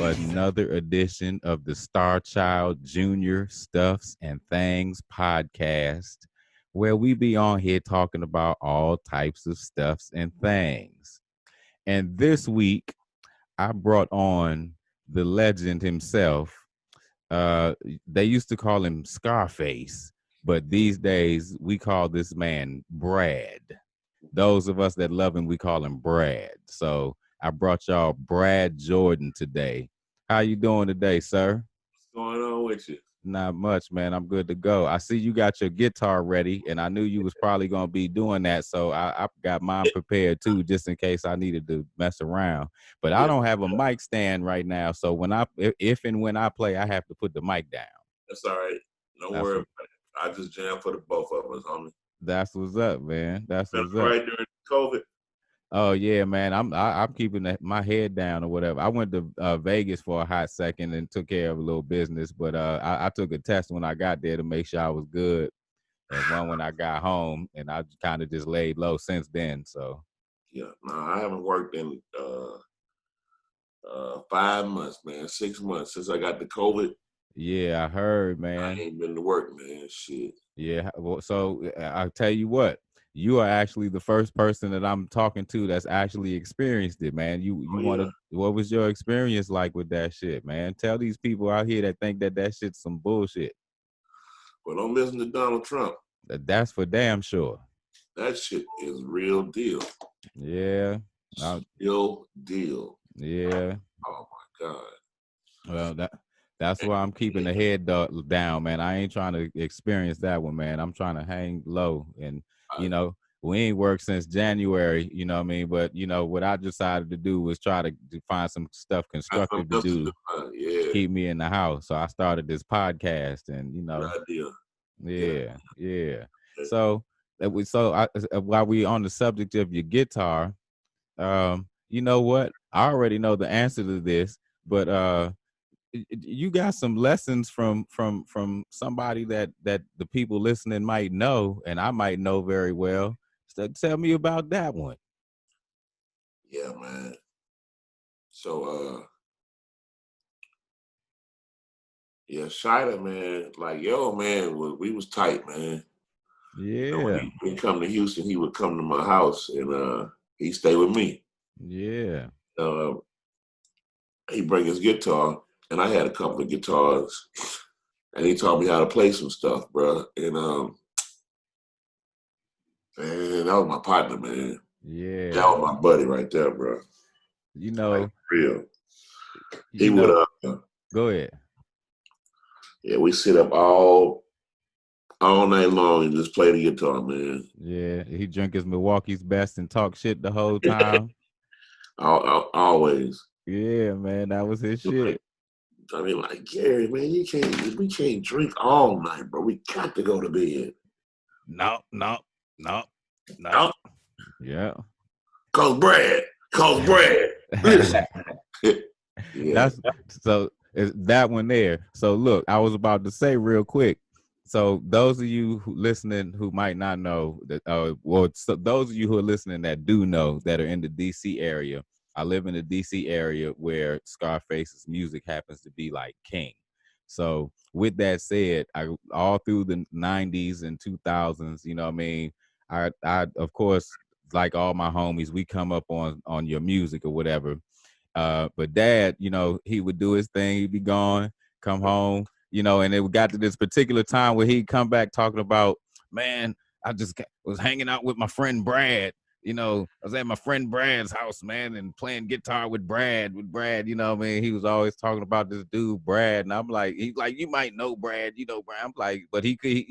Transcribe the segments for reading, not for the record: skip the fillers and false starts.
another edition of the Starchildjr Stuffs and Thangs podcast, where we be on here talking about all types of stuffs and things. And this week, I brought on the legend himself. Uh, they used to call him Scarface, but these days we call this man Brad. Those of us that love him, we call him Brad. So I brought y'all Brad Jordan today. How you doing today, sir? What's going on with you? Not much, man. I'm good to go. I see you got your guitar ready, and I knew you was probably gonna be doing that, so I got mine prepared too, just in case I needed to mess around. But I don't have a mic stand right now, so when if and when I play, I have to put the mic down. That's all right. Don't worry about it. I just jam for the both of us, homie. That's what's up, man. That's what's up. Right during COVID. Oh yeah, man. I'm keeping my head down or whatever. I went to Vegas for a hot second and took care of a little business, but I took a test when I got there to make sure I was good, and one when I got home, and I kind of just laid low since then. So yeah, no, I haven't worked in 5 months, man. 6 months since I got the COVID. Yeah, I heard, man. I ain't been to work, man. Shit. Yeah, well, so I'll tell you what. You are actually the first person that I'm talking to that's actually experienced it, man. What was your experience like with that shit, man? Tell these people out here that think that shit's some bullshit. Well, don't listen to Donald Trump. That's for damn sure. That shit is real deal. Yeah. Real deal. Yeah. Oh my God. Well, that's why I'm keeping the head down, man. I ain't trying to experience that one, man. I'm trying to hang low, and we ain't worked since January, you know what I mean? But, what I decided to do was try to find some stuff constructive to do to keep me in the house. So I started this podcast, and, yeah. So while we on the subject of your guitar, you know what? I already know the answer to this, but you got some lessons from somebody that the people listening might know, and I might know very well. So tell me about that one. Yeah, man. So Shider, man, like, yo, man, we was tight, man. Yeah. When he come to Houston, he would come to my house, and he'd stay with me. Yeah. He'd bring his guitar, and I had a couple of guitars, and he taught me how to play some stuff, bro. And man, that was my partner, man. Yeah. That was my buddy right there, bro. Like, real. He would go ahead. Yeah, we sit up all night long and just play the guitar, man. Yeah, he drink his Milwaukee's Best and talk shit the whole time. Always. Yeah, man, that was his shit. I mean, like, Gary, man, we can't drink all night, bro. We got to go to bed. No. Yeah. Cause Brad. Listen. Yeah. That's so is that one there. So look, I was about to say real quick. So those of you who listening who might not know that, so those of you who are listening that do know that are in the DC area, I live in the DC area where Scarface's music happens to be like king. So with that said, I all through the 90s and 2000s, you know what I mean? I of course, like all my homies, we come up on your music or whatever. But Dad, he would do his thing. He'd be gone, come home, and it got to this particular time where he'd come back talking about, man, I just was hanging out with my friend Brad. I was at my friend Brad's house, man, and playing guitar with Brad, you know what I mean? He was always talking about this dude, Brad. And I'm like, he's like, you might know Brad, Brad. I'm like, but he could,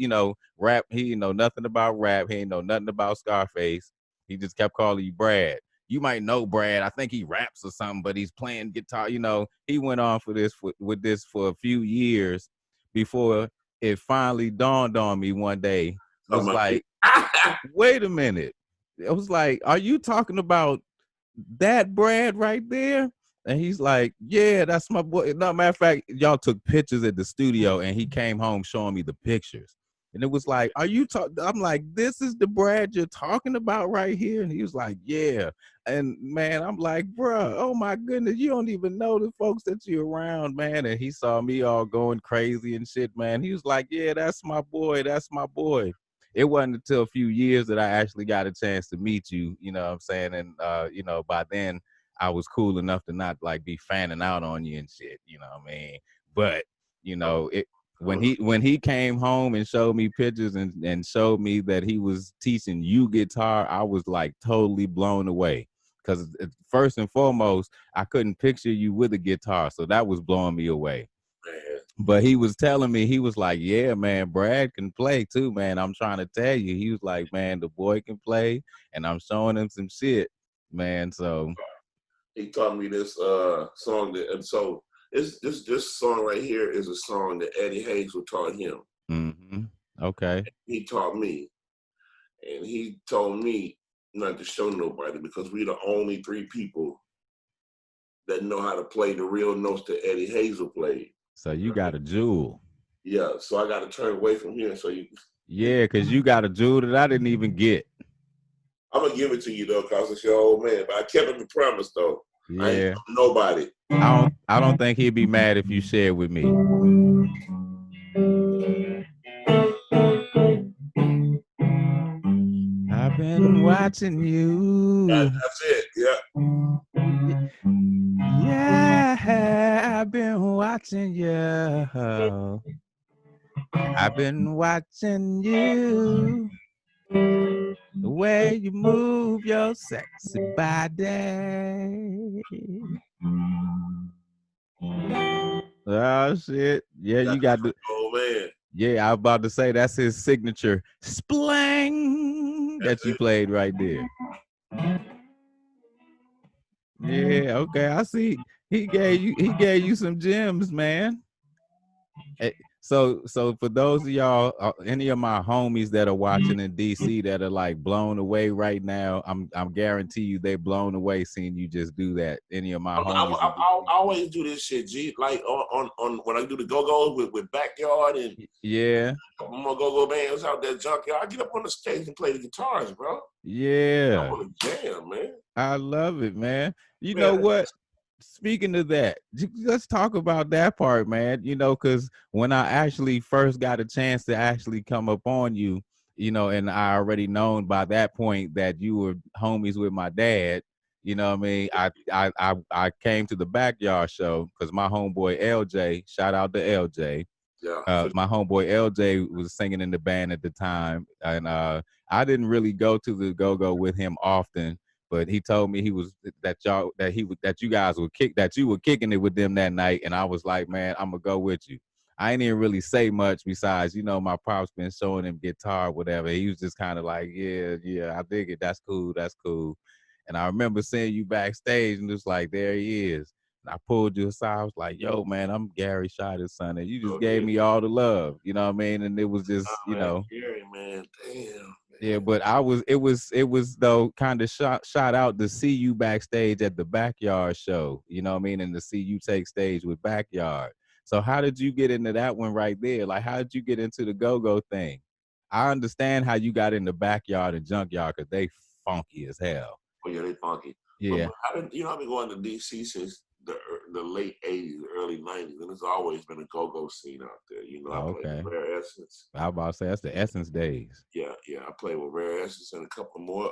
rap. He know nothing about rap. He ain't know nothing about Scarface. He just kept calling you Brad. You might know Brad. I think he raps or something, but he's playing guitar. He went on with this for a few years before it finally dawned on me one day. I was like, wait a minute. It was like, are you talking about that Brad right there? And he's like, yeah, that's my boy. No, matter of fact, y'all took pictures at the studio, and he came home showing me the pictures. And it was like, are you talking? I'm like, this is the Brad you're talking about right here. And he was like, yeah. And man, I'm like, bruh, oh my goodness, you don't even know the folks that you're around, man. And he saw me all going crazy and shit, man. He was like, yeah, that's my boy. That's my boy. It wasn't until a few years that I actually got a chance to meet you, you know what I'm saying? And, you know, by then I was cool enough to not like be fanning out on you and shit, you know what I mean? But, you know, when he came home and showed me pictures and showed me that he was teaching you guitar, I was like totally blown away. Because first and foremost, I couldn't picture you with a guitar, so that was blowing me away. Man. But he was telling me, he was like, yeah, man, Brad can play too, man. I'm trying to tell you. He was like, man, the boy can play, and I'm showing him some shit, man. So he taught me this song that, and so this song right here is a song that Eddie Hazel taught him. mm-hmm. Okay. He taught me, and he told me not to show nobody because we're the only 3 people that know how to play the real notes that Eddie Hazel played. So you got a jewel. Yeah, so I got to turn away from here. So you. Yeah, because you got a jewel that I didn't even get. I'm gonna give it to you though, cause it's your old man. But I kept him the promise though. Yeah. I ain't nobody. I don't think he'd be mad if you share with me. I've been watching you. That's it. Yeah. Yeah, I've been watching you. I've been watching you. The way you move your sexy body. Oh shit. Yeah, you got the oh man. Yeah, I was about to say that's his signature splang that you played right there. Yeah, okay. I see. He gave you some gems, man. So for those of y'all, any of my homies that are watching in DC that are like blown away right now, I'm guarantee you they blown away seeing you just do that. Any of my homies, I always do this shit, G. Like on when I do the go-go's with backyard and yeah, I'm gonna go bands out there junkyard. I get up on the stage and play the guitars, bro. Yeah, I want to jam, man. I love it, man. You know what? Speaking of that, let's talk about that part, man. You know, because when I actually first got a chance to actually come up on you, you know, and I already known by that point that you were homies with my dad. You know what I mean? I came to the backyard show because my homeboy LJ, shout out to LJ. Yeah. My homeboy LJ was singing in the band at the time, and I didn't really go to the go-go with him often. But he told me that you guys were that you were kicking it with them that night, and I was like, man, I'm gonna go with you. I ain't even really say much besides, you know, my pops been showing him guitar, whatever. He was just kind of like, yeah, I dig it. That's cool. And I remember seeing you backstage, and it's like, there he is. And I pulled you aside. I was like, yo, man, I'm Gary Shider's son, and you just gave me all the love. You know what I mean? And it was just, you know, Gary, man, damn. Yeah, but it was though kind of shot out to see you backstage at the backyard show, you know what I mean, and to see you take stage with Backyard. So how did you get into that one right there? Like, how did you get into the go-go thing? I understand how you got into Backyard and Junkyard because they funky as hell. Oh yeah, they funky. Yeah, but I've been going to DC since the late '80s, early '90s, and it's always been a go-go scene out there. You know, I played with Rare Essence. I was about to say that's the Essence days. Yeah, I played with Rare Essence and a couple more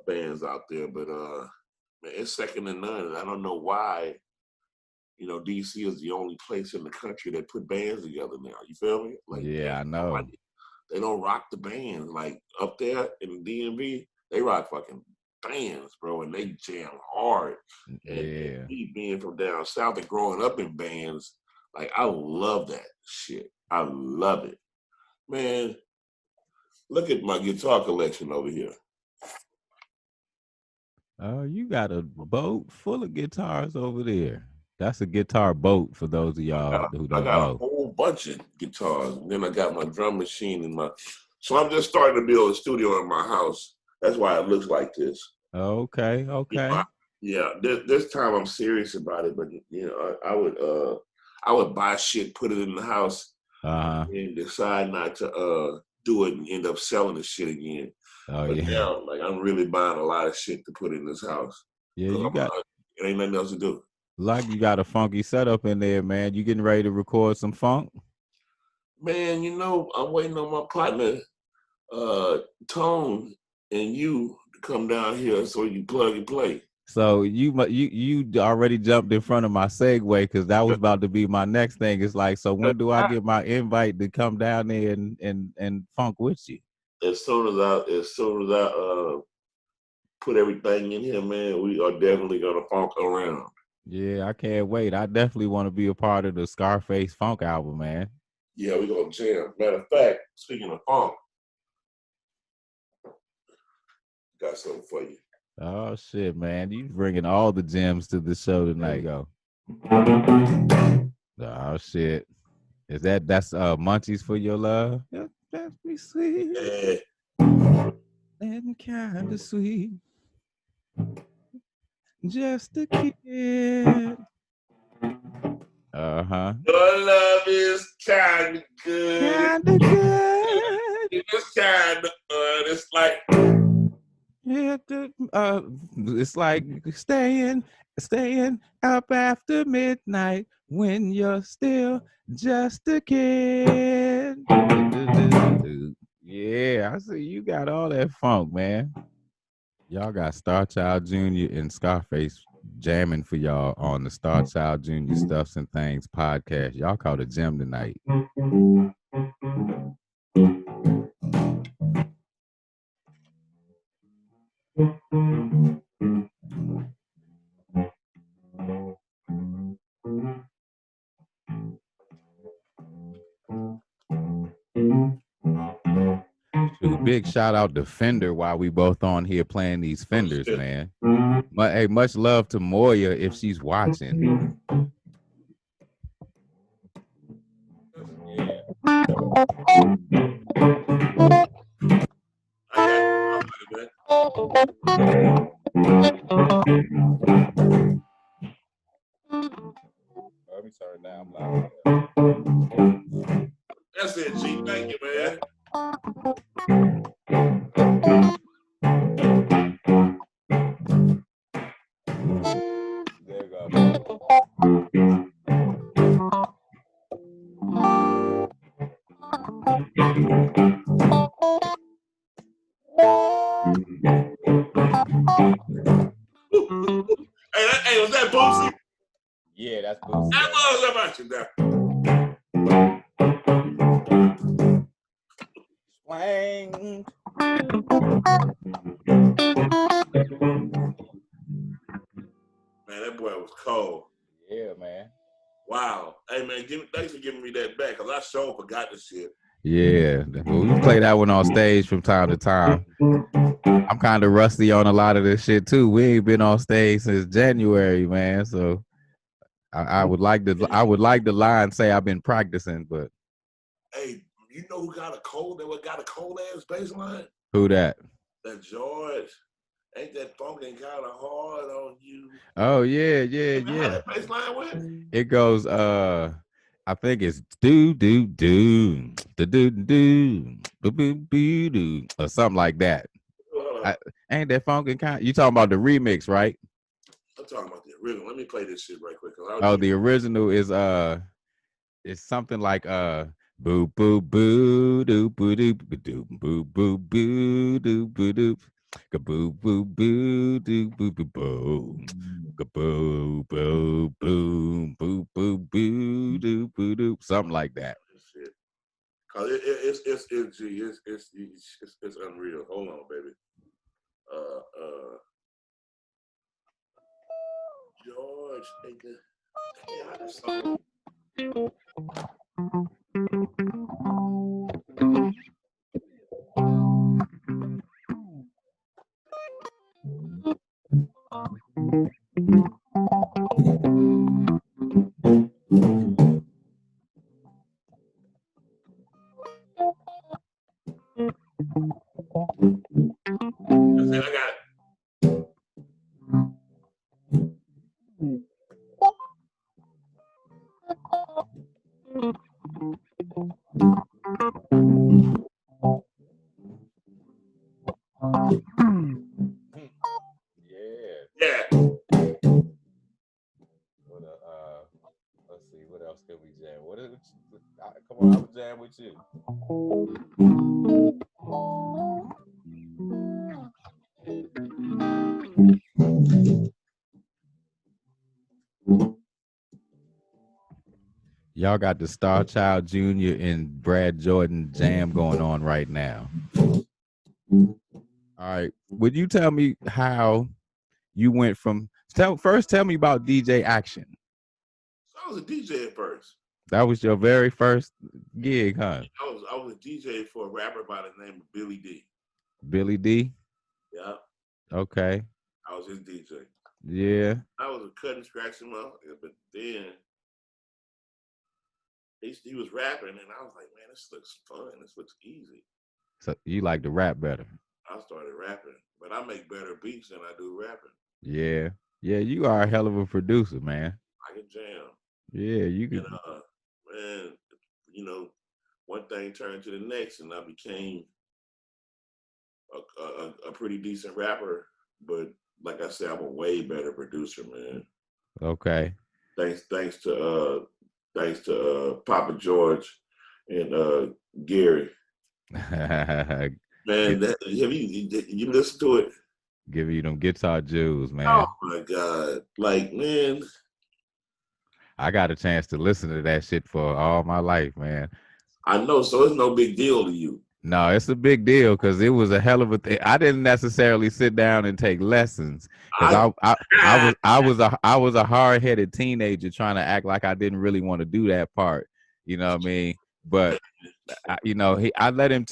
bands out there, but man, it's second to none. And I don't know why. You know, DC is the only place in the country that put bands together now. You feel me? Like, yeah, I know. They don't rock the bands like up there in the DMV. They rock fucking bands, bro, and they jam hard. Yeah. And me being from down south and growing up in bands, like I love that shit. I love it, man. Look at my guitar collection over here. Oh, you got a boat full of guitars over there. That's a guitar boat for those of y'all who don't know. I got a whole bunch of guitars. And then I got my drum machine and so I'm just starting to build a studio in my house. That's why it looks like this. Okay. You know, this time I'm serious about it, but you know, I would buy shit, put it in the house, and decide not to do it and end up selling the shit again. Oh But yeah. now, like, I'm really buying a lot of shit to put in this house. Yeah, you got. It ain't nothing else to do. Like you got a funky setup in there, man. You getting ready to record some funk? Man, you know, I'm waiting on my partner, Tone, and you to come down here so you plug and play. So you already jumped in front of my segue because that was about to be my next thing. It's like, so when do I get my invite to come down there and funk with you? As soon as I put everything in here, man, we are definitely gonna funk around. Yeah, I can't wait. I definitely want to be a part of the Scarface funk album, man. Yeah, we gonna jam. Matter of fact, speaking of funk, got something for you. Oh shit, man! You bringing all the gems to the show tonight, go. Oh shit, that's munchies for your love? Yeah, that's me sweet. Yeah. And kind of sweet. Just a kid. Your love is kind of good. Kind of good. It's kind of it's like. Yeah, it's like staying up after midnight when you're still just a kid. Yeah, I see you got all that funk, man. Y'all got Starchild Jr. and Scarface jamming for y'all on the Starchild Jr. Stuffs and Things podcast. Y'all caught a gem tonight. Big shout out to Fender while we both on here playing these Fenders, man. But hey, much love to Moya if she's watching. Let me turn it down loud. That's it, G. Thank you, man. There you go. Hey, was that Boosie? Yeah, that's Boosie. I love about you now. Swang. Man, that boy was cold. Yeah, man. Wow. Hey, man, thanks for giving me that back, because I sure forgot the shit. Yeah, we play that one on stage from time to time. I'm kind of rusty on a lot of this shit too. We ain't been on stage since January, man. So I would like the line say I've been practicing, but hey, you know who got a cold ass bass line? Who that? That George. Ain't that funkin' kind of hard on you? Oh yeah. How that bass line went? It goes I think it's do do do do do do do do do or something like that. Ain't that funkin' kind? You talking about the remix, right? I'm talking about the original. Let me play this shit right quick. The original is it's something like boo boo boo doo boo doo boo boo boo boo doo boo doo boo boo boo doo boo boo boo boo boo boom boo boo boo doo boo doo, something like that. Shit. Cause it's unreal. Hold on, baby. George, damn, this song. I got it. Yeah. Let's see, what else can we jam? Come on, I would jam with you. Y'all got the Starchildjr and Brad Jordan jam going on right now. All right. Would you tell me how you went from tell me about DJ Action? So I was a DJ at first. That was your very first gig, huh? I was a DJ for a rapper by the name of Billy D. Billy D? Yeah. Okay. I was his DJ. Yeah. I was a cutting, scratching motherfucker, but then he was rapping, and I was like, man, this looks fun. This looks easy. So you like to rap better? I started rapping, but I make better beats than I do rapping. Yeah. Yeah, you are a hell of a producer, man. I can jam. Yeah, you can. And, man, you know, one thing turned to the next, and I became a pretty decent rapper. But like I said, I'm a way better producer, man. Okay. Thanks to Papa George and Gary. Man, have you listened to it? Give you them guitar jewels, man. Oh my God. Like, man. I got a chance to listen to that shit for all my life, man. I know, so it's no big deal to you. No, it's a big deal because it was a hell of a thing. I didn't necessarily sit down and take lessons because I was a hard-headed teenager trying to act like I didn't really want to do that part. You know what I mean? But I let him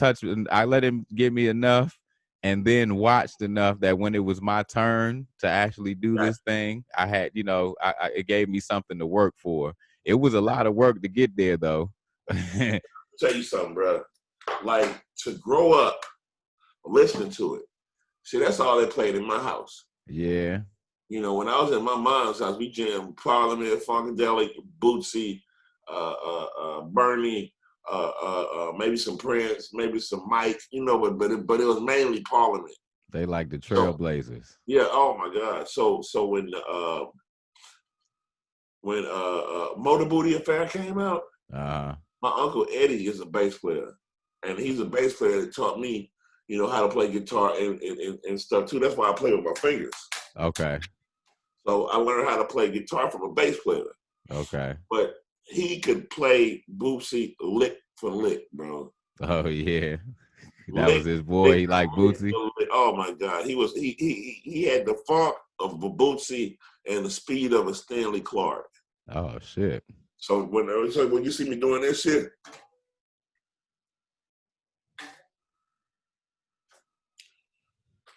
give me enough, and then watched enough that when it was my turn to actually do this thing, I had, it gave me something to work for. It was a lot of work to get there, though. Tell you something, bro. Like, to grow up listening to it. See, that's all they played in my house. Yeah. You know, when I was in my mom's house, we jammed Parliament-Funkadelic, Bootsy, Bernie, maybe some Prince, maybe some Mike, but it was mainly Parliament. They like the Trailblazers. So, yeah, oh my God. So when Motor Booty Affair came out, my uncle Eddie is a bass player. And he's a bass player that taught me, how to play guitar and stuff too. That's why I play with my fingers. Okay. So I learned how to play guitar from a bass player. Okay. But he could play Bootsy lick for lick, bro. Oh yeah. That was his boy. He liked Bootsy. Oh my God. He had the funk of a Bootsy and the speed of a Stanley Clark. Oh shit. So when you see me doing that shit,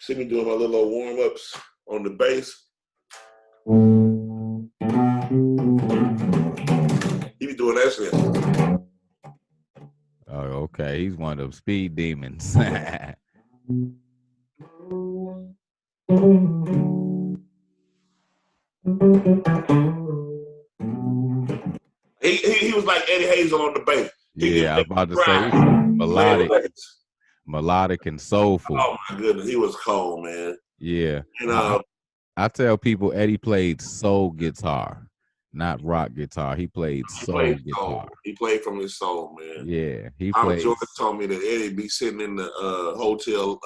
see me doing my little warm-ups on the bass. He be doing that shit. Oh, okay. He's one of them speed demons. He was like Eddie Hazel on the bass. Yeah, I'm about to say melodic and soulful. Oh my goodness, he was cold, man. Yeah. And I tell people Eddie played soul guitar, not rock guitar. He played soul guitar. He played from his soul, man. Yeah, he played. George told me that Eddie be sitting in the hotel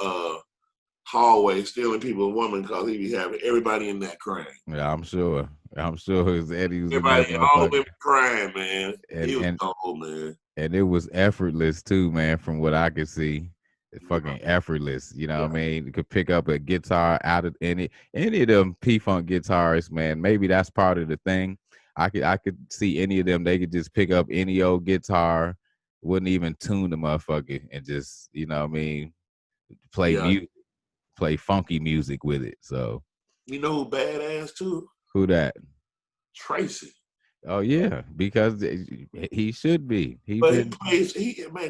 hallway stealing people's women because he be having everybody in that crying. Yeah, I'm sure. Eddie was everybody, all of them crying, man. He was cold, man. And it was effortless too, man, from what I could see. Fucking effortless, you know what I mean? You could pick up a guitar out of any of them P-Funk guitarists, man. Maybe that's part of the thing. I could see any of them, they could just pick up any old guitar, wouldn't even tune the motherfucker, and just, you know what I mean, play music, play funky music with it. So you know who badass too? Who that? Tracy. Oh yeah, because he should be.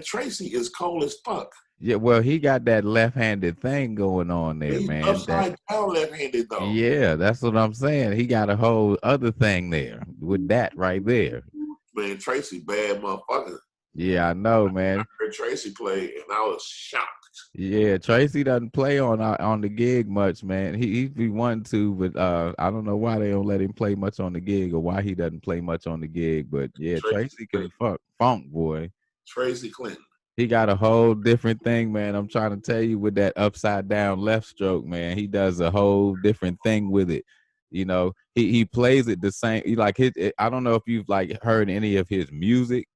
Tracy is cold as fuck. Yeah, well, he got that left-handed thing going on there, He's man. Upside down left-handed though. Yeah, that's what I'm saying. He got a whole other thing there with that right there. Man, Tracy, bad motherfucker. Yeah, I know, man. I heard Tracy play, and I was shocked. Yeah, Tracy doesn't play on the gig much, man. He be wanting to, but I don't know why they don't let him play much on the gig or why he doesn't play much on the gig. But yeah, Tracy Tracy can Clinton. funk boy. Tracy Clinton. He got a whole different thing, man. I'm trying to tell you with that upside down left stroke, man. He does a whole different thing with it. You know, he plays it the same. He like I don't know if you've like heard any of his music,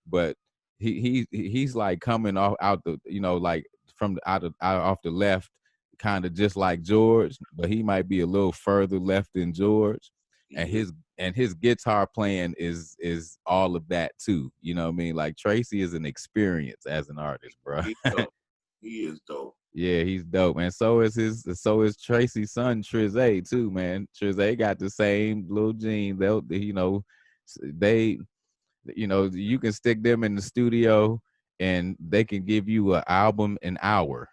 but he's like coming off out the like from the, out off the left, kind of just like George, but he might be a little further left than George, and Mm-hmm. his guitar playing is all of that too. You know what I mean? Like Tracy is an experience as an artist, bro. He's dope. He is dope. Yeah, he's dope, man. So is Tracy's son Trizay too, man. Trizay got the same little gene. They you can stick them in the studio and they can give you an album an hour.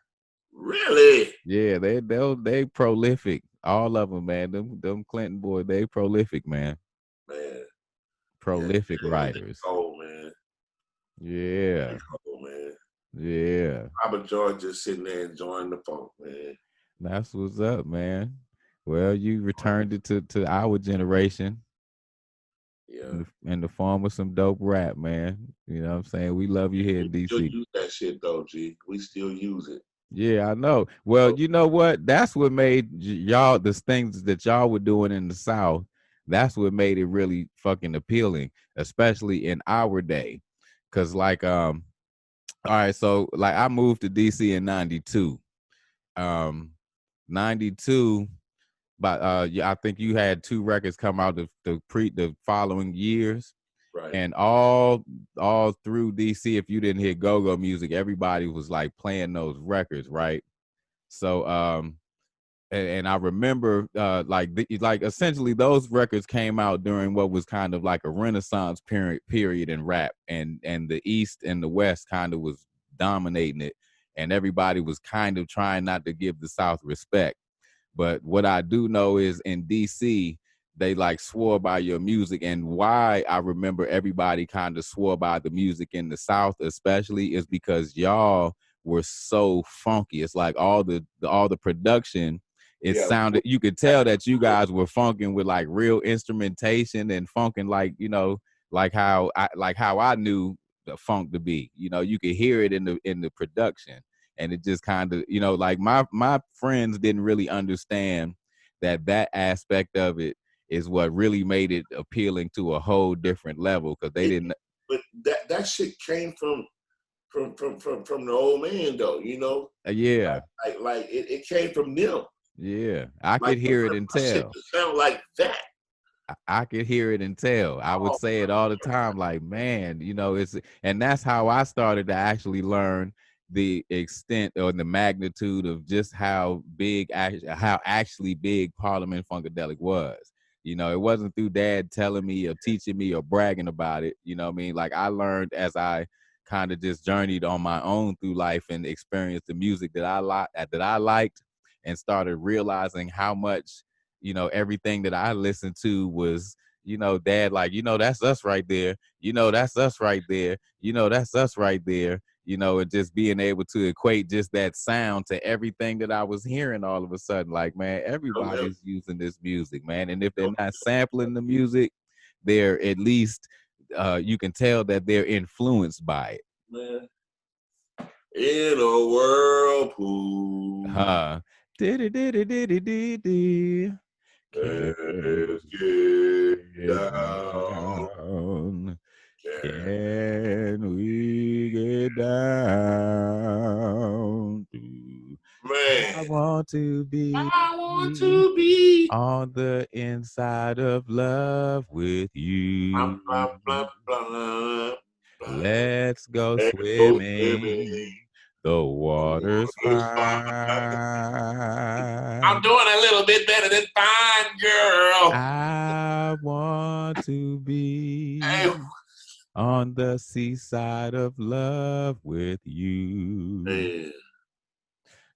Really? Yeah, they prolific. All of them, man. Them Clinton boys, they prolific, man. Man. Yeah, Prolific they writers. cold, man. They Yeah. cold, man. Yeah. Robert George just sitting there enjoying the funk, man. That's what's up, man. Well, you returned it to our generation Yeah. in the form of some dope rap, man. You know what I'm saying? We love you here We in still DC. use that shit though, G. We still use it. Yeah, I know. Well, you know what? That's what made y'all the things that y'all were doing in the South. That's what made it really fucking appealing, especially in our day. Cause like all right, so like I moved to DC in 92. 92, but yeah, I think you had two records come out the following years. Right. And all through DC, if you didn't hear go-go music, everybody was like playing those records, right? So and I remember like essentially those records came out during what was kind of like a renaissance period in rap, and the East and the West kind of was dominating it, and everybody was kind of trying not to give the South respect. But what I do know is in DC, they like swore by your music. And why I remember everybody kind of swore by the music in the South, especially, is because y'all were so funky. It's like all the production, it Yeah. sounded, you could tell that you guys were funking with like real instrumentation and funking like, like how I knew the funk to be. You could hear it in the production, and it just kind of like my friends didn't really understand that aspect of it is what really made it appealing to a whole different level, because they didn't. But that shit came from the old man though, Yeah, like it came from them. yeah, I Like could hear it and my shit tell. sound like that. I could hear it and tell. I would Oh, say it all the time, like, man, and that's how I started to actually learn the extent or the magnitude of just how actually big Parliament-Funkadelic was. It wasn't through dad telling me or teaching me or bragging about it. You know what I mean? Like I learned as I kind of just journeyed on my own through life and experienced the music that I liked, and started realizing how much everything that I listened to was, dad, like, that's us right there. That's us right there. That's us right there. And just being able to equate just that sound to everything that I was hearing all of a sudden, like, man, everybody's using this music, man. And if they're not sampling the music, they're at least, you can tell that they're influenced by it. Man. In a whirlpool. Huh. Diddy. Let's get down. Can we get down to Man. I want to be on the inside of love with you. Blah, blah, blah, blah. Let's go Let's go swimming. swimming. The water's I'm fine. doing a little bit better than fine, girl. I want to be Hey. on the seaside of love with you. Man.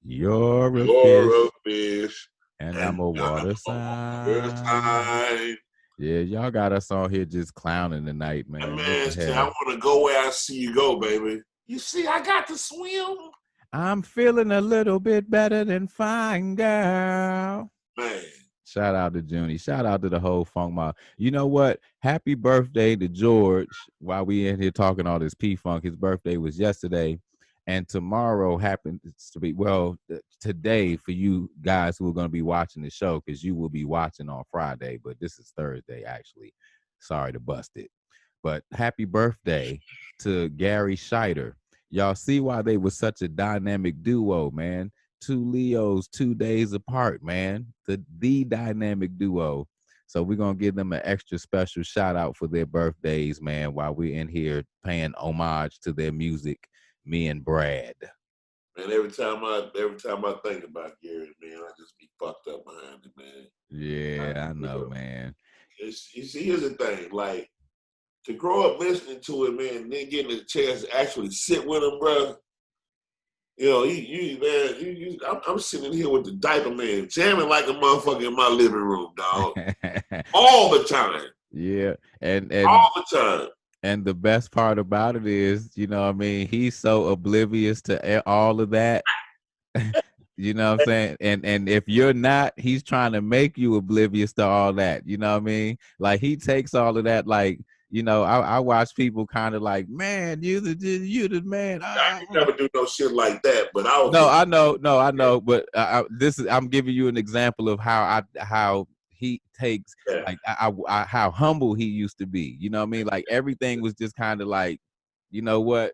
You're a fish, and I'm a water sign. Yeah, y'all got us all here just clowning tonight, man. What the I hell? want to go where I see you go, baby. You see, I got to swim. I'm feeling a little bit better than fine, girl. Man. Shout out to Junie. Shout out to the whole Funk Mob. You know what? Happy birthday to George. While we in here talking all this P-Funk, his birthday was yesterday. And tomorrow happens to be, well, today for you guys who are going to be watching the show, because you will be watching on Friday, but this is Thursday, actually. Sorry to bust it. But happy birthday to Gary Shider. Y'all see why they were such a dynamic duo, man. Two Leos 2 days apart, man. The dynamic duo. So we're gonna give them an extra special shout out for their birthdays, man, while we're in here paying homage to their music, me and Brad. Man, every time I think about Garrett, man, I just be fucked up behind it, man. Yeah, I know, man. You see, here's the thing, like, to grow up listening to it, man, and then getting a chance to actually sit with him, bro. You know, I'm sitting here with the diaper man, jamming like a motherfucker in my living room, dog, all the time. Yeah, and all the time. And the best part about it is, you know what I mean, he's so oblivious to all of that. You know what I'm saying? And if you're not, he's trying to make you oblivious to all that. You know what I mean? Like he takes all of that, like, you know, I watch people kind of like, man, you the man. I can never do no shit like that, but I was. No, I know, but I'm giving you an example of how he takes, like how humble he used to be. You know what I mean? Like everything was just kind of like, you know what?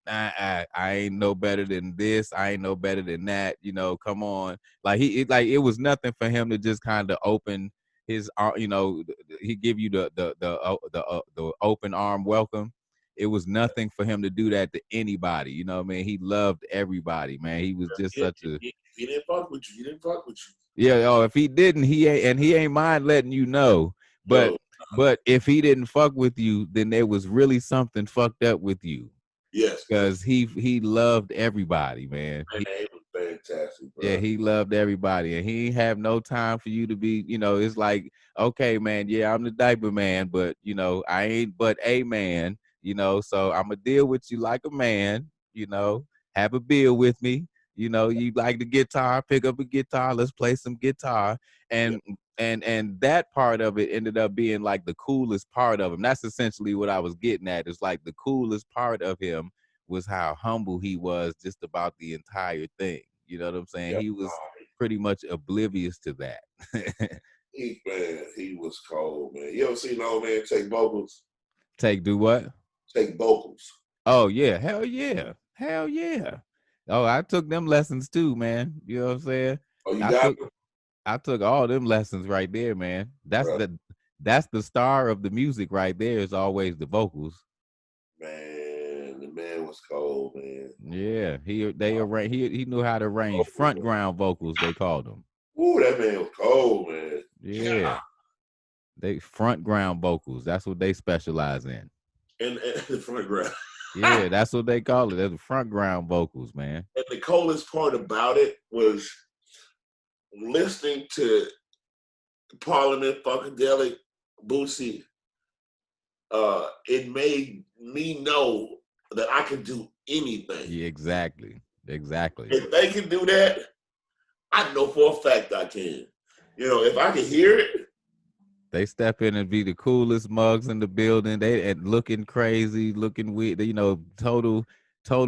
I ain't no better than this. I ain't no better than that. You know, come on. Like it was nothing for him to just kind of open his, you know, he give you the open arm welcome. It was nothing for him to do that to anybody. You know what I mean? He loved everybody, man. He was just such a. He didn't fuck with you. He didn't fuck with you. Yeah. Oh, if he didn't, he ain't mind letting you know. But if he didn't fuck with you, then there was really something fucked up with you. Yes, because he loved everybody, man. It was fantastic, bro. Yeah, he loved everybody, and he ain't have no time for you to be. You know, it's like, okay, man, yeah, I'm the diaper man, but you know, I ain't but a man. You know, so I'm gonna deal with you like a man. You know, have a beer with me. You know, you like the guitar, pick up a guitar, let's play some guitar, and and that part of it ended up being like the coolest part of him. That's essentially what I was getting at. It's like the coolest part of him was how humble he was just about the entire thing. You know what I'm saying? He was pretty much oblivious to that. He was cold, man. You ever seen an old man take vocals? Do what? Take vocals. Oh yeah, hell yeah. Hell yeah. Oh, I took them lessons too, man. You know what I'm saying? Oh, you got them? I took all them lessons right there, man. That's the star of the music right there, is always the vocals. Man, the man was cold, man. Yeah, he knew how to arrange front ground vocals, they called them. Ooh, that man was cold, man. Yeah. They front ground vocals. That's what they specialize in. And the front ground. Yeah, that's what they call it. They're the front ground vocals, man. And the coolest part about it was listening to Parliament-Funkadelic, Boosie. It made me know that I could do anything. Yeah, exactly. If they can do that, I know for a fact I can. You know, if I can hear it. They step in and be the coolest mugs in the building. They and looking crazy, looking weird. You know, total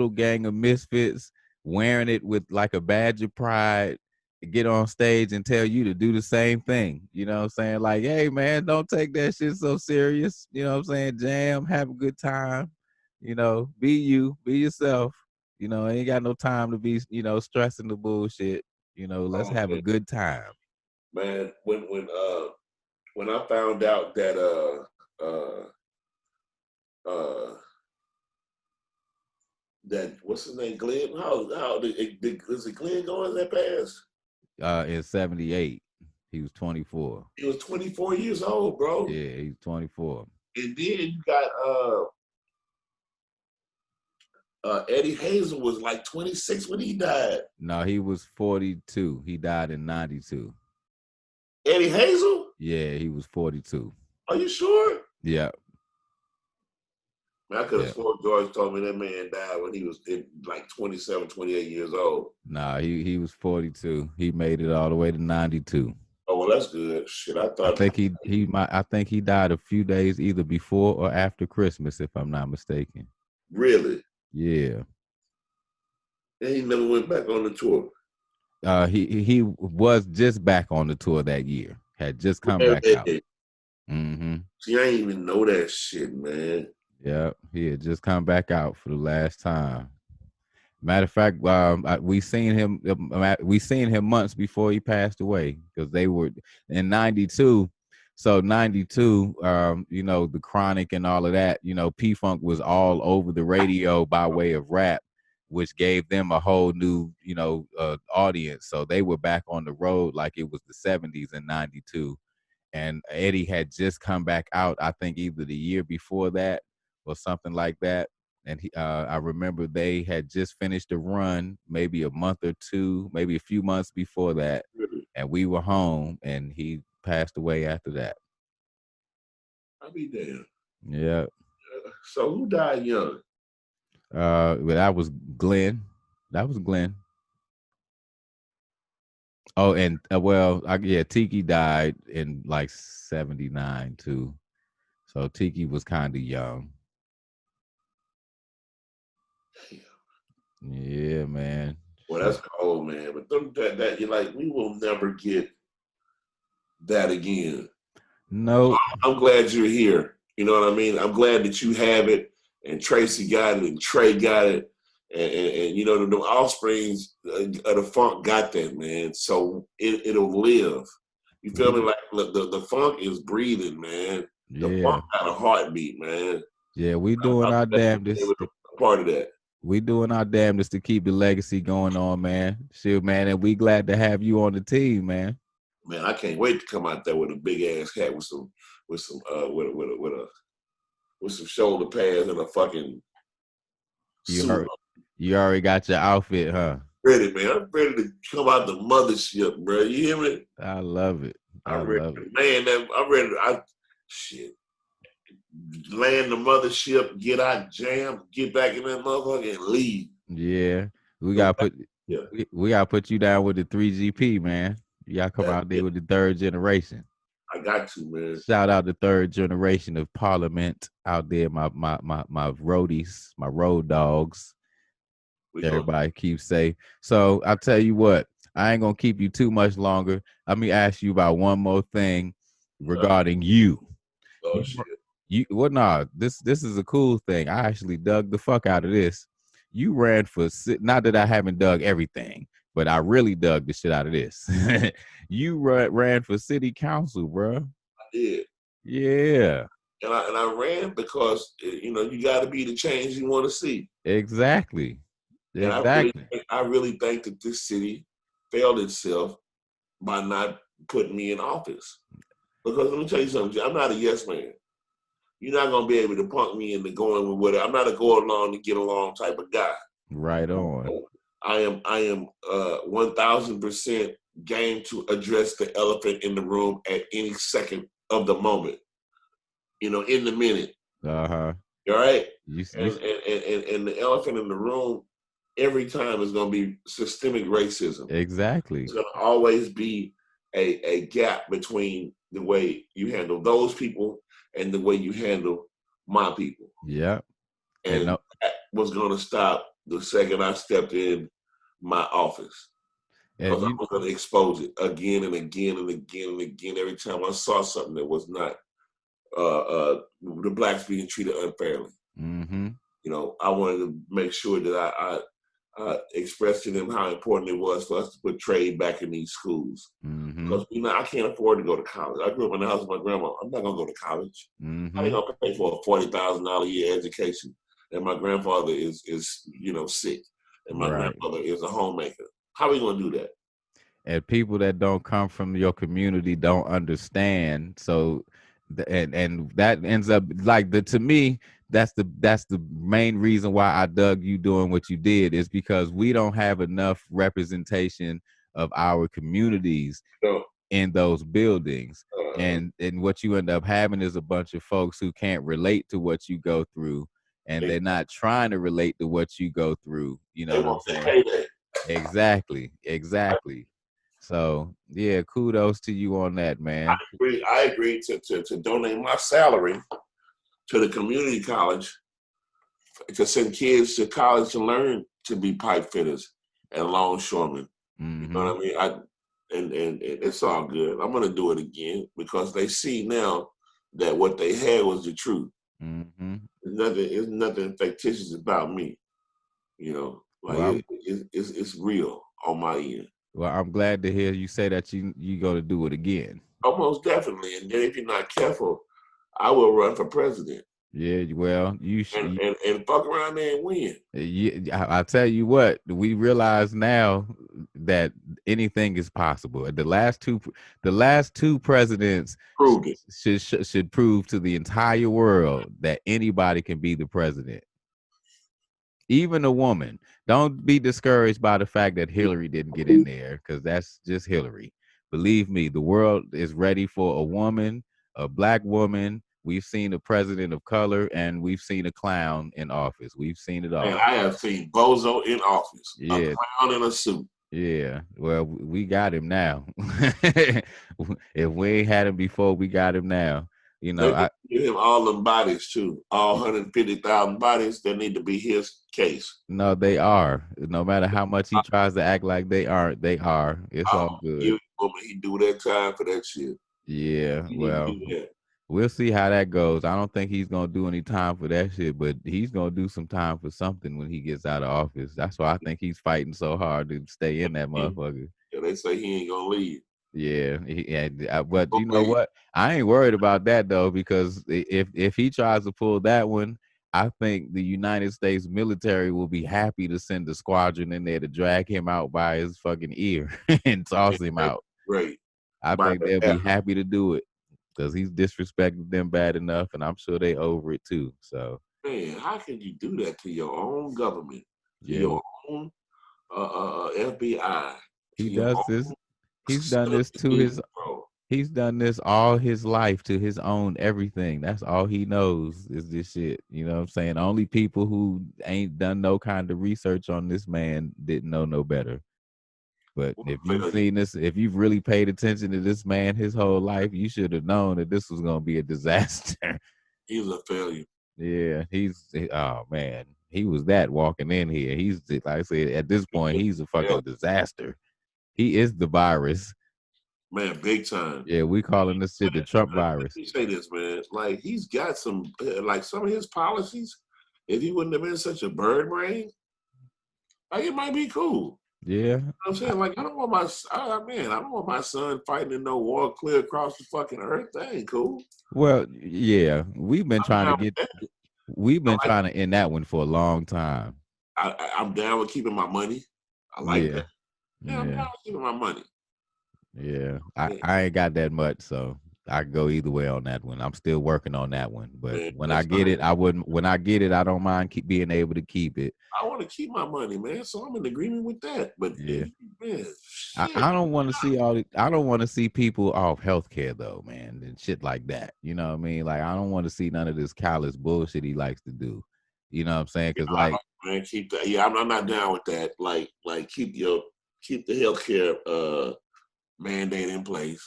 gang of misfits, wearing it with like a badge of pride. Get on stage and tell you to do the same thing. You know what I'm saying? Like, hey man, don't take that shit so serious. You know what I'm saying? Jam, have a good time. You know, be you, be yourself. You know, ain't got no time to be, you know, stressing the bullshit. You know, let's have a good time. Man, when I found out that that what's his name, Glenn? How is it Glenn going that pass? In 78. He was 24. He was 24 years old, bro. Yeah, he's 24. And then you got Eddie Hazel was like 26 when he died. No, he was 42. He died in 92. Eddie Hazel? Yeah, he was 42. Are you sure? Yeah. Man, I could have sworn George told me that man died when he was like 27, 28 years old. Nah, he was 42. He made it all the way to 92. Oh, well, that's good. Shit, I thought. I think he died a few days either before or after Christmas, if I'm not mistaken. Really? Yeah. And he never went back on the tour. He was just back on the tour that year. Had just come back out. Mm-hmm. See, I ain't even know that shit, man. Yeah, he had just come back out for the last time. Matter of fact, we seen him. We seen him months before he passed away because they were in '92. So '92, you know, the Chronic and all of that. You know, P-Funk was all over the radio by way of rap, which gave them a whole new, you know, audience. So they were back on the road like it was the '70s in '92. And Eddie had just come back out, I think either the year before that or something like that. And I remember they had just finished a run, maybe a month or two, maybe a few months before that. And we were home, and he passed away after that. I'll be damned. Yeah. So who died young? But that was Glenn. That was Glenn. Oh, and Tiki died in like '79 too. So Tiki was kind of young. Yeah, man. Well, that's cold, man. But that you're like, we will never get that again. No. I'm glad you're here. You know what I mean? I'm glad that you have it, and Tracy got it, and Trey got it, and you know the offsprings of the funk got that, man. So it'll live. You feel me? Like the funk is breathing, man. The funk got a heartbeat, man. Yeah, we doing our damnedest. Part of that. We doing our damnedest to keep the legacy going on, man. Shit, man, and we glad to have you on the team, man. Man, I can't wait to come out there with a big ass hat with some shoulder pads and a fucking suit. You already got your outfit, huh? Ready, man. I'm ready to come out the mothership, bro. You hear me? I love it. I'm ready, man. I'm ready. Land the mothership, get out, jam, get back in that motherfucker, and leave. Yeah, we gotta put you down with the 3GP, man. You gotta come out there with the third generation. I got to, man. Shout out the third generation of Parliament out there, my roadies, my road dogs. Everybody keeps safe. So I'll tell you what, I ain't gonna keep you too much longer. Let me ask you about one more thing regarding you. Oh shit. This is a cool thing. I actually dug the fuck out of this. You ran for, not that I haven't dug everything, but I really dug the shit out of this. You ran for city council, bro. I did. Yeah. And I ran because, you know, you got to be the change you want to see. Exactly. And I really think that this city failed itself by not putting me in office. Because let me tell you something, I'm not a yes man. You're not going to be able to punk me into going with whatever. I'm not a go along to get along type of guy. Right on. I am 1000% game to address the elephant in the room at any second of the moment. You know, in the minute. Uh-huh. All right? And the elephant in the room every time is going to be systemic racism. Exactly. It's going to always be a gap between the way you handle those people and the way you handle my people. Yeah. And that was going to stop the second I stepped in my office. Because I was going to expose it again and again and again and again every time I saw something that was not the blacks being treated unfairly. Mm-hmm. You know, I wanted to make sure that I expressed to them how important it was for us to put trade back in these schools. Mm-hmm. Because, you know, I can't afford to go to college. I grew up in the house with my grandma. I'm not going to go to college. Mm-hmm. I ain't going to pay for a $40,000 a year education. And my grandfather is you know, sick. And my grandmother is a homemaker. How are we going to do that? And people that don't come from your community don't understand. So, and that ends up like to me, that's the main reason why I dug you doing what you did, is because we don't have enough representation of our communities in those buildings. And what you end up having is a bunch of folks who can't relate to what you go through. and they're not trying to relate to what you go through. You know They what I'm want their saying? payday. Exactly, exactly. So yeah, kudos to you on that, man. I agree to donate my salary to the community college to send kids to college to learn to be pipe fitters and longshoremen. You know Mm-hmm. what I mean? And it's all good. I'm gonna do it again because they see now that what they had was the truth. Mm-hmm. It's nothing fictitious about me. You know, like Well, it's real on my end. I'm glad to hear you say that you go to do it again. Almost definitely. And then if you're not careful, I will run for president Yeah, well, and fuck around there and win. I tell you what, we realize now that anything is possible. The last two presidents Proved it. should prove to the entire world that anybody can be the president, even a woman. Don't be discouraged by the fact that Hillary didn't get in there, because that's just Hillary. Believe me, the world is ready for a woman, a black woman. We've seen a president of color, and we've seen a clown in office. We've seen it And all. I have seen Bozo in office, a Yeah, clown in a suit. yeah. Well, we got him now. If we ain't had him before, we got him now. You They know, need to give him all them bodies too. All 150,000 bodies. That need to be his case. no, they are. No matter how much he tries to act like they aren't, they are. It's I'm all good. giving him he do that time for that shit. Yeah, He need to well, do that. we'll see how that goes. I don't think he's gonna do any time for that shit, but he's gonna do some time for something when he gets out of office. That's why I think he's fighting so hard to stay in that motherfucker. Yeah, they say he ain't gonna leave. Yeah, but you know what? I ain't worried about that though, because if he tries to pull that one, I think the United States military will be happy to send a squadron in there to drag him out by his fucking ear and toss him out. Great. I By think the they'll be half. happy to do it because he's disrespected them bad enough, and I'm sure they over it too. So Man, how can you do that to your own government, to yeah, your own FBI, to he your does this. own He's done this to citizens, his bro? He's done this all his life to his own everything. That's all he knows is this shit. You know what I'm saying? Only people who ain't done no kind of research on this man didn't know no better. But What if a you've failure. seen this, if you've really paid attention to this man his whole life, you should have known that this was gonna be a disaster. He's a failure. Yeah, oh man, he was that walking in here. He's like I said, at this point, he's a fucking disaster. He is the virus. Man, big time. Yeah, we calling this shit the Trump Let virus. me say this, man. Like he's got some, like some of his policies. If he wouldn't have been such a bird brain, like it might be cool. Yeah. You know what I'm saying, like I don't want I don't want my son fighting in no war clear across the fucking earth. That ain't cool. Well, yeah, I'm down with that. we've I been like. trying to end that one for a long time. I'm down with keeping my money. I like Yeah. that. Yeah, I'm Yeah. down with keeping my money. Yeah. Yeah, I ain't got that much, so I can go either way on that one. I'm still working on that one. But man, when I that's get fine. it, when I get it, I don't mind keep being able to keep it. I want to keep my money, man. So I'm in agreement with that. But Yeah. man, shit. I don't want to see I don't want to see people off healthcare though, man, and shit like that. You know what I mean? Like I don't want to see none of this callous bullshit he likes to do. You know what I'm saying? Because like Man, keep that. Yeah, I'm not down with that. Like keep the healthcare mandate in place.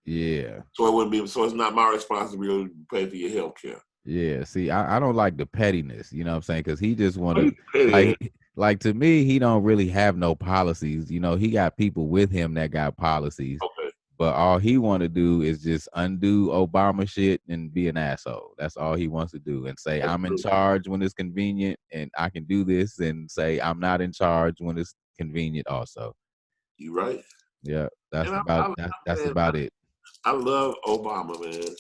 yeah. So it wouldn't be. So it's not my responsibility to pay for your healthcare. Yeah, see, I don't like the pettiness, you know what I'm saying? Because he just want Oh, to, you petty ass. like to me, he don't really have no policies. You know, he got people with him that got policies, Okay, but all he want to do is just undo Obama shit and be an asshole. That's all he wants to do, and say that's I'm in true. charge when it's convenient, and I can do this, and say I'm not in charge when it's convenient. Also, You right. yeah, And that's man, about it. I love Obama, man.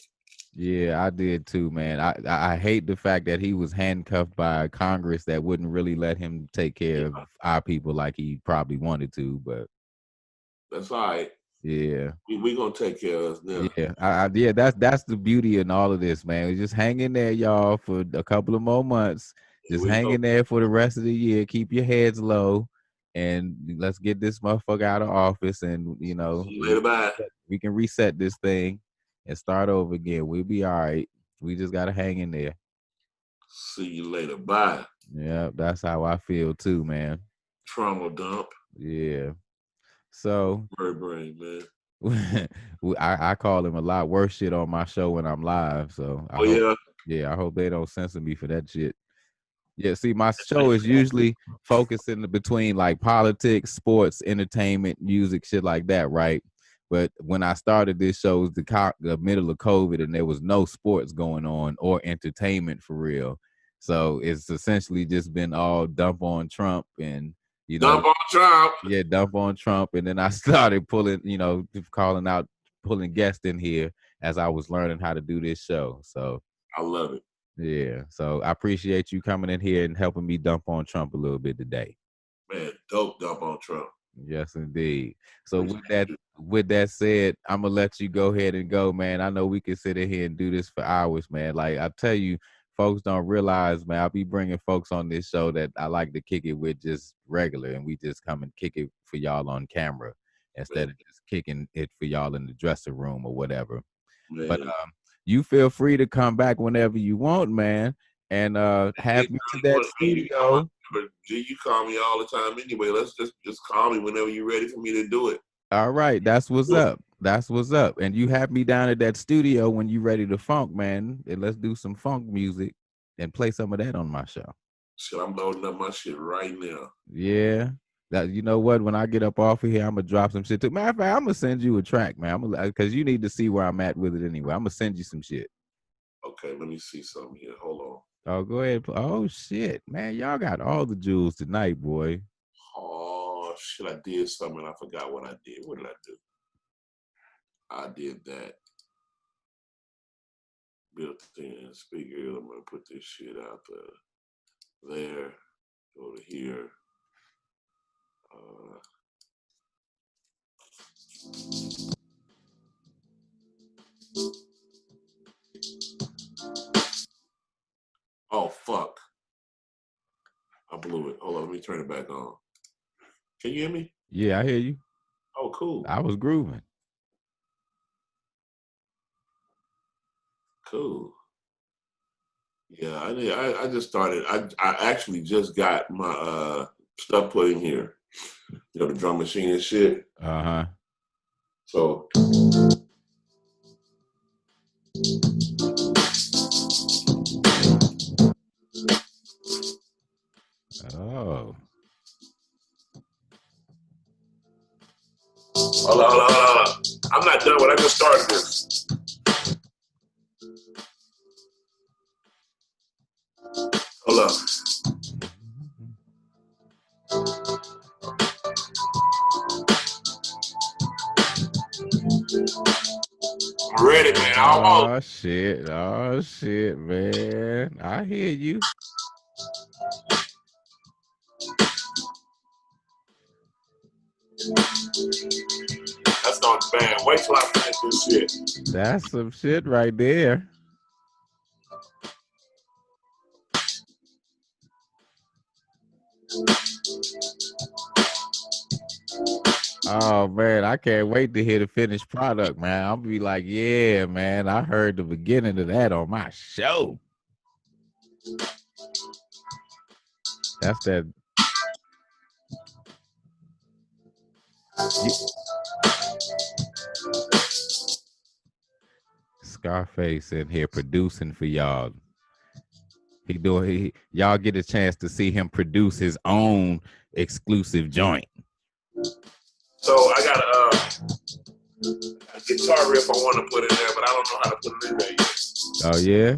Yeah, I did too, man. I hate the fact that he was handcuffed by Congress that wouldn't really let him take care of Yeah, our people like he probably wanted to. But that's all right. yeah, We gonna take care of us now. yeah, that's the beauty in all of this, man. Just hang in there, y'all, for a couple of more months. Here Just we hang go. in there for the rest of the year. Keep your heads low, and let's get this motherfucker out of office. And you know, See you later. Bye. we can reset this thing and start over again. We'll be all right. We just gotta hang in there. See you later. Bye. Yeah, that's how I feel too, man. Trauma dump. Yeah. So Bird brain, man. I call him a lot worse shit on my show when I'm live. So I Oh hope, yeah. yeah, I hope they don't censor me for that shit. Yeah, see, my show is usually focusing between like politics, sports, entertainment, music, shit like that, right? But when I started this show, it was the middle of COVID, and there was no sports going on or entertainment for real. So it's essentially just been all dump on Trump and you know Dump on Trump. yeah, dump on Trump. And then I started pulling, calling out, pulling guests in here as I was learning how to do this show. So I love it. yeah. So I appreciate you coming in here and helping me dump on Trump a little bit today. Man, dope dump on Trump. Yes, indeed. So Appreciate you. with that said, I'm gonna let you go ahead and go, man. I know we can sit in here and do this for hours, man. Like I tell you, folks don't realize, man. I'll be bringing folks on this show that I like to kick it with just regular, and we just come and kick it for y'all on camera instead Man, of just kicking it for y'all in the dressing room or whatever. But man. you feel free to come back whenever you want, man, and have me to that studio. But G, you call me all the time anyway. Let's just call me whenever you're ready for me to do it. All right, that's what's up. That's what's up. And you have me down at that studio when you ready to funk, man. And let's do some funk music and play some of that on my show. Shit, I'm loading up my shit right now. Yeah. That you know what? When I get up off of here, I'm gonna drop some shit too. Matter of fact, I'm gonna send you a track, man. Because you need to see where I'm at with it anyway. I'm gonna send you some shit. Okay, let me see something here. Hold on. Oh, go ahead. Oh shit, man. Y'all got all the jewels tonight, boy. Oh shit, I did something. I forgot what I did. What did I do? I did that. Built-in speaker. I'm gonna put this shit out there. Go to here. Oh fuck! I blew it. Hold on, let me turn it back on. Can you hear me? Yeah, I hear you. Oh, cool. I was grooving. Cool. Yeah, I just started. I actually just got my stuff put in here. You know, the drum machine and shit. Uh-huh. So Oh. hold on. I'm not done with it. I just started this. Hold on. I'm ready, man. Almost. Oh shit, man. I hear you. That's not bad. Wait till I finish this shit. That's some shit right there. Oh man, I can't wait to hear the finished product, man. I'll be like, yeah, man, I heard the beginning of that on my show. That's that. Scarface in here producing for y'all. Y'all get a chance to see him produce his own exclusive joint. So I got a guitar riff I want to put in there, but I don't know how to put it in there yet. Oh yeah.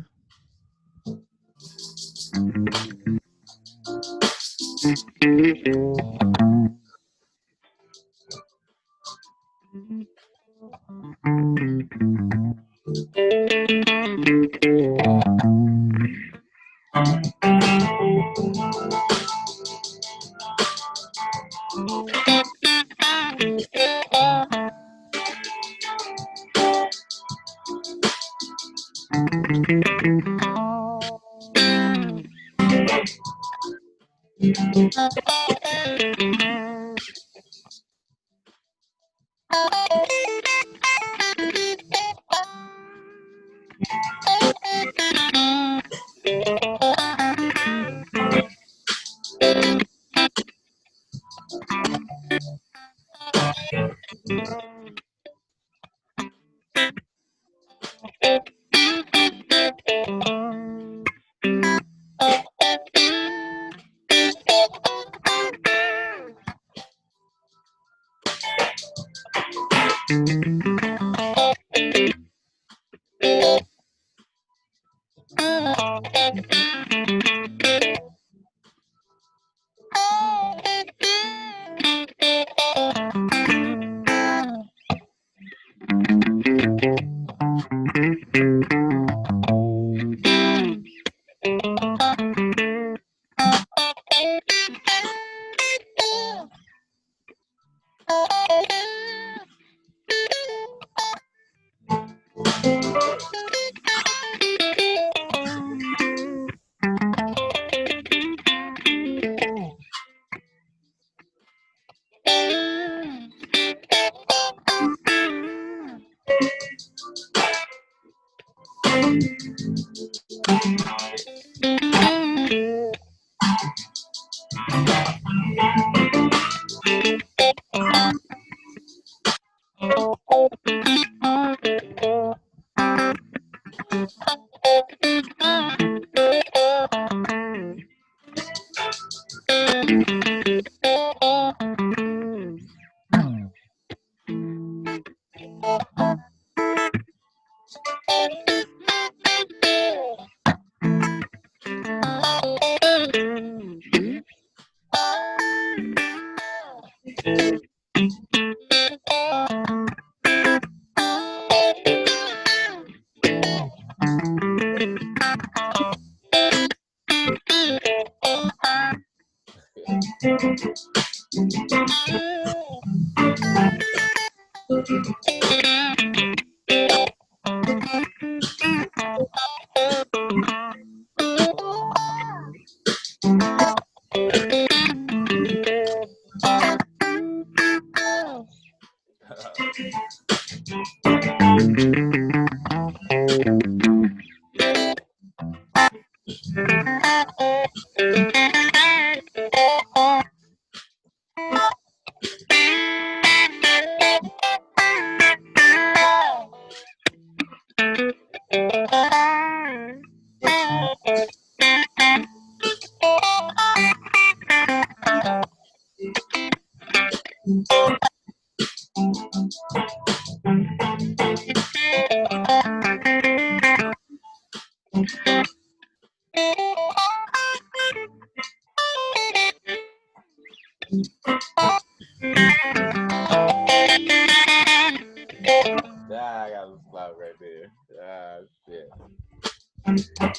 I got a spot right there. Ah, shit.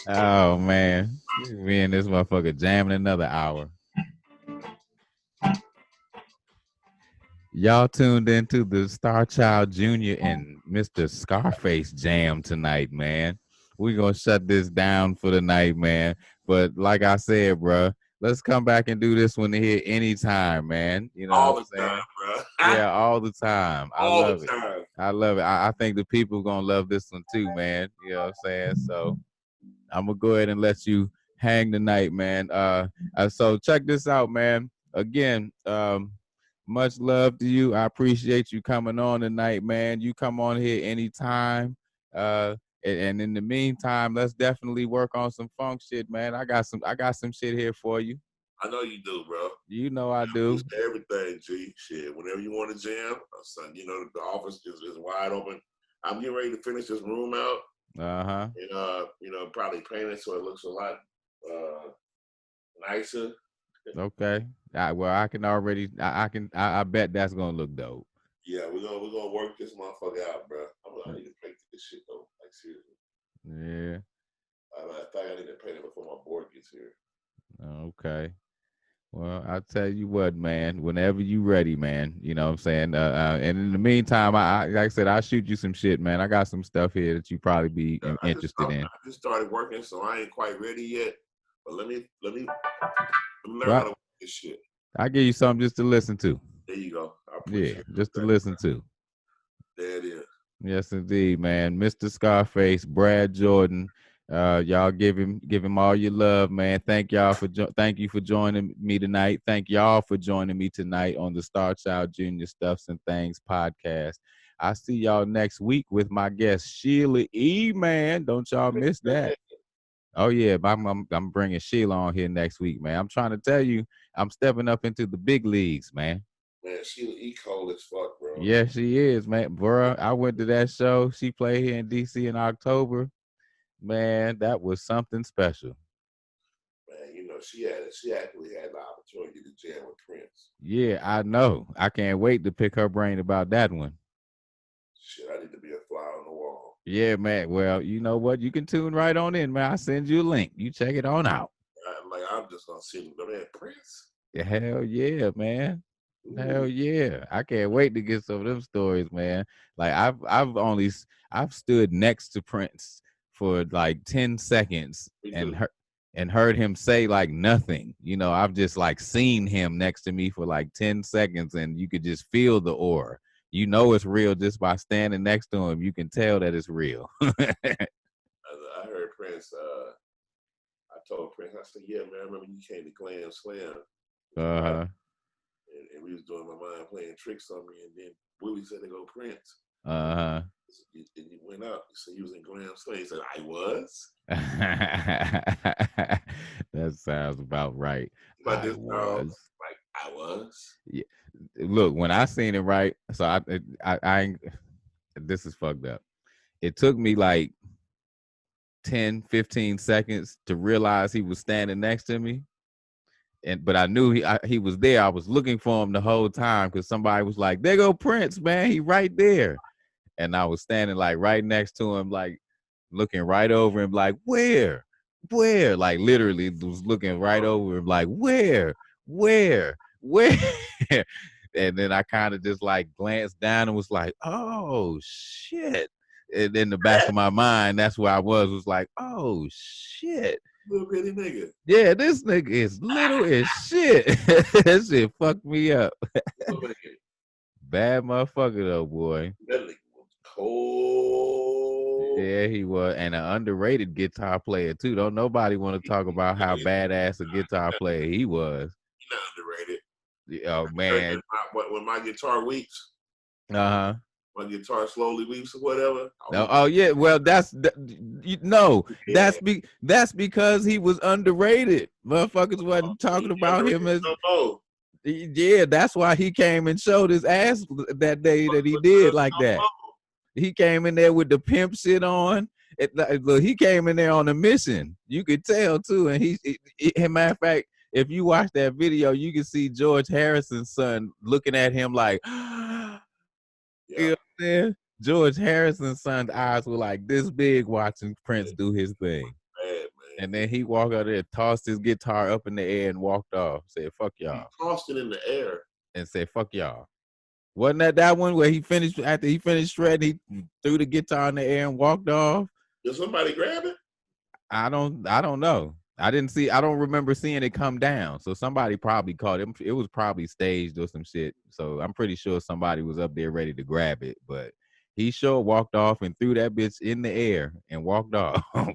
Oh man, me and this motherfucker jamming another hour. Y'all tuned into the Starchildjr. and Mr. Scarface jam tonight, man. We're gonna shut this down for the night, man. But like I said, bro, let's come back and do this one here anytime, man. You know All what I'm the saying? time, bro. Yeah, all the time. I All love the it. time. I love it. I think the people gonna love this one too, man. You know what I'm saying? So I'm gonna go ahead and let you hang tonight, man. So check this out, man. Again, much love to you. I appreciate you coming on tonight, man. You come on here anytime. And in the meantime, let's definitely work on some funk shit, man. I got some shit here for you. I know you do, bro. You know I do. Everything, G. Shit. Whenever you want to jam, son, you know the office is wide open. I'm getting ready to finish this room out. Uh-huh. And probably paint it so it looks a lot nicer. Okay. Well, I can already. I bet that's gonna look dope. Yeah, we're gonna work this motherfucker out, bro. I need to paint this shit though. Like seriously. Yeah. I think I need to paint it before my board gets here. Okay. Well, I'll tell you what, man. Whenever you ready, man. You know what I'm saying. And in the meantime, I like I said, I'll shoot you some shit, man. I got some stuff here that you probably be interested in. I just started working, so I ain't quite ready yet. But let me learn Well, how to work this shit. I'll give you something just to listen to. There you go. I appreciate it. Just to listen to. There it is. Yes, indeed, man. Mr. Scarface, Brad Jordan. Y'all give him all your love, man. Thank you for joining me tonight. Thank y'all for joining me tonight on the Starchildjr. Stuffs and Things podcast. I see y'all next week with my guest Sheila E. Man, don't y'all miss that. Oh yeah, I'm bringing Sheila on here next week, man. I'm trying to tell you, I'm stepping up into the big leagues, man. Man, she cold as fuck, bro. Yeah, she is, man. Bro, I went to that show. She played here in DC in October. Man, that was something special. Man, you know, she actually had the opportunity to jam with Prince. Yeah, I know. I can't wait to pick her brain about that one. Shit, I need to be a fly on the wall. Yeah, man. Well, you know what? You can tune right on in, man. I send you a link. You check it on out. I'm just gonna see the man Prince. Hell yeah, man. Ooh. Hell yeah. I can't wait to get some of them stories, man. Like I've stood next to Prince for like 10 seconds and heard him say like nothing. You know, I've just like seen him next to me for like 10 seconds and you could just feel the aura. You know it's real just by standing next to him. You can tell that it's real. I heard Prince. I told Prince, I said, "Yeah, man, I remember you came to Glam Slam, Uh-huh. and we was doing my mind playing tricks on me, and then Willie said to go Prince. Uh-huh. And he went up. He said he was in Glam Slam. He said I was. That sounds about right. But I was. like I was. Yeah. Look, when I seen it, right, so I this is fucked up. It took me like 10, 15 seconds to realize he was standing next to me. But I knew he was there. I was looking for him the whole time because somebody was like, "There go Prince, man. He right there." And I was standing like right next to him, like looking right over him, like, where? Like literally was looking right over him, like, where? And then I kind of just like glanced down and was like, oh shit. And in the back of my mind, that's where I was like, oh shit. Little bitty nigga. Yeah, this nigga is little as shit. That shit fucked me up. Bad motherfucker though, boy. That nigga was cold. Yeah, he was, and an underrated guitar player too. Don't nobody want to talk about how badass a guitar player he was. He's not underrated. Oh man, when my guitar weeps. Uh-huh. My guitar slowly weeps or whatever. Oh yeah, well that's because he was underrated. Motherfuckers wasn't talking about him as. Yeah, that's why he came and showed his ass that day that he did like that. He came in there with the pimp shit on. Look, he came in there on a mission. You could tell too. And matter of fact, if you watch that video, you can see George Harrison's son looking at him like, yeah. You know what I'm saying? George Harrison's son's eyes were like this big watching Prince do his thing. Man. And then he walked out there, tossed his guitar up in the air and walked off. Said, fuck y'all. He tossed it in the air. And said, fuck y'all. Wasn't that one where he finished, after he finished shredding, he threw the guitar in the air and walked off? Did somebody grab it? I don't know. I don't remember seeing it come down. So somebody probably caught it. It was probably staged or some shit. So I'm pretty sure somebody was up there ready to grab it. But he sure walked off and threw that bitch in the air and walked off. I'm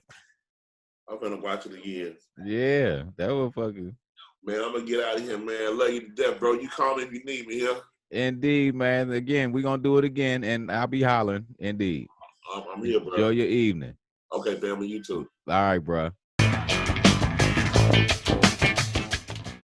gonna watch it again. Yeah, that was fucking. Man, I'm gonna get out of here, man. I love you to death, bro. You call me if you need me here. Indeed, man. Again, we're gonna do it again, and I'll be hollering. Indeed. I'm here, bro. Enjoy your evening. Okay, family. You too. All right, bro.